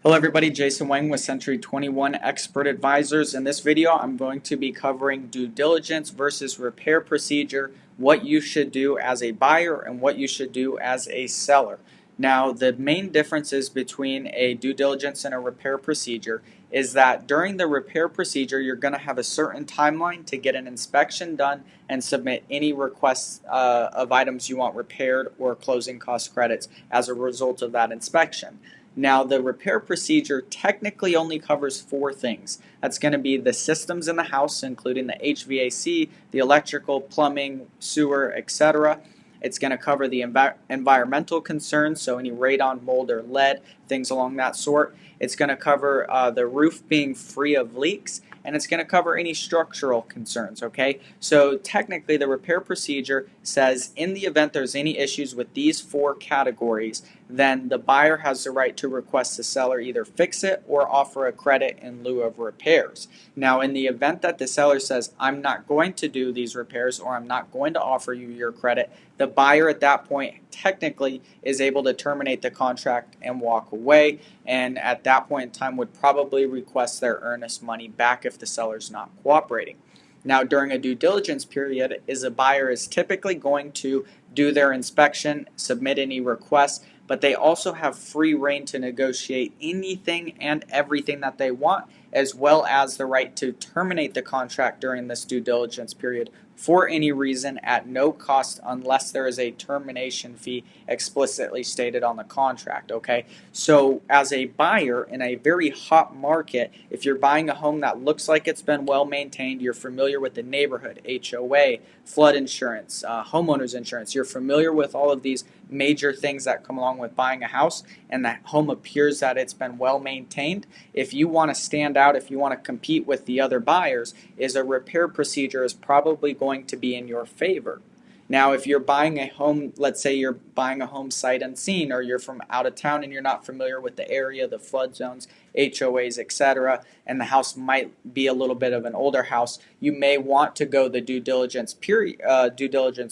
Hello everybody, Jason Wang with Century 21 Expert Advisors. In this video, I'm going to be covering due diligence versus repair procedure, what you should do as a buyer and what you should do as a seller. Now, the main differences between a due diligence and a repair procedure is that during the repair procedure, you're going to have a certain timeline to get an inspection done and submit any requests of items you want repaired or closing cost credits as a result of that inspection. Now, the repair procedure technically only covers four things. That's going to be the systems in the house, including the HVAC, the electrical, plumbing, sewer, etc. It's going to cover the environmental concerns, so any radon, mold, or lead, things along that sort. It's going to cover the roof being free of leaks, and it's going to cover any structural concerns, okay? So technically the repair procedure says in the event there's any issues with these four categories, then the buyer has the right to request the seller either fix it or offer a credit in lieu of repairs. Now, in the event that the seller says, I'm not going to do these repairs or I'm not going to offer you your credit, the buyer at that point technically is able to terminate the contract and walk away, and at that point in time would probably request their earnest money back if the seller's not cooperating. Now, during a due diligence period, a buyer is typically going to do their inspection, submit any requests, but they also have free rein to negotiate anything and everything that they want, as well as the right to terminate the contract during this due diligence period for any reason at no cost unless there is a termination fee explicitly stated on the contract, okay? So as a buyer in a very hot market, if you're buying a home that looks like it's been well maintained, you're familiar with the neighborhood, HOA, flood insurance, homeowners insurance, you're familiar with all of these major things that come along with buying a house, and that home appears that it's been well maintained, if you want to stand out, if you want to compete with the other buyers, is a repair procedure is probably going to be in your favor. Now, if you're buying a home, let's say you're buying a home sight unseen, or you're from out of town and you're not familiar with the area, the flood zones, HOAs, etc., and the house might be a little bit of an older house, you may want to go the due diligence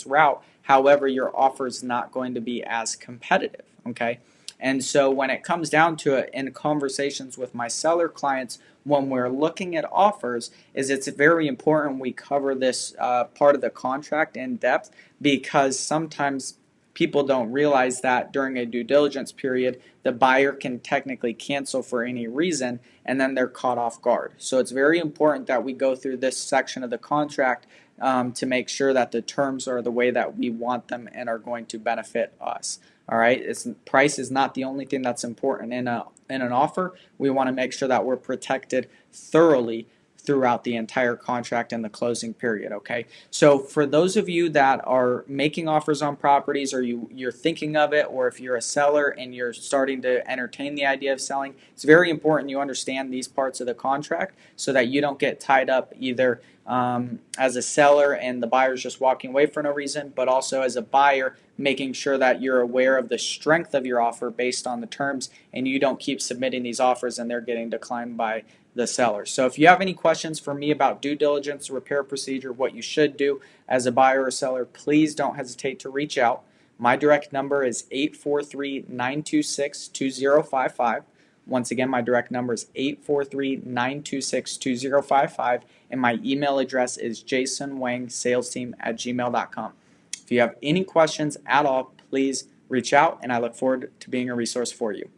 route. However, your offer is not going to be as competitive, okay? And so when it comes down to it in conversations with my seller clients, when we're looking at offers, it's very important we cover this part of the contract in depth, because sometimes people don't realize that during a due diligence period, the buyer can technically cancel for any reason, and then they're caught off guard. So it's very important that we go through this section of the contract to make sure that the terms are the way that we want them and are going to benefit us. All right, price is not the only thing that's important in an offer. We want to make sure that we're protected thoroughly throughout the entire contract and the closing period, okay? So for those of you that are making offers on properties, or you're thinking of it, or if you're a seller and you're starting to entertain the idea of selling, it's very important you understand these parts of the contract so that you don't get tied up either as a seller and the buyer's just walking away for no reason, but also as a buyer, making sure that you're aware of the strength of your offer based on the terms, and you don't keep submitting these offers and they're getting declined by the seller. So if you have any questions for me about due diligence, repair procedure, what you should do as a buyer or seller, please don't hesitate to reach out. My direct number is 843-926-2055. Once again, my direct number is 843-926-2055, and my email address is jasonwangsalesteam@gmail.com. If you have any questions at all, please reach out, and I look forward to being a resource for you.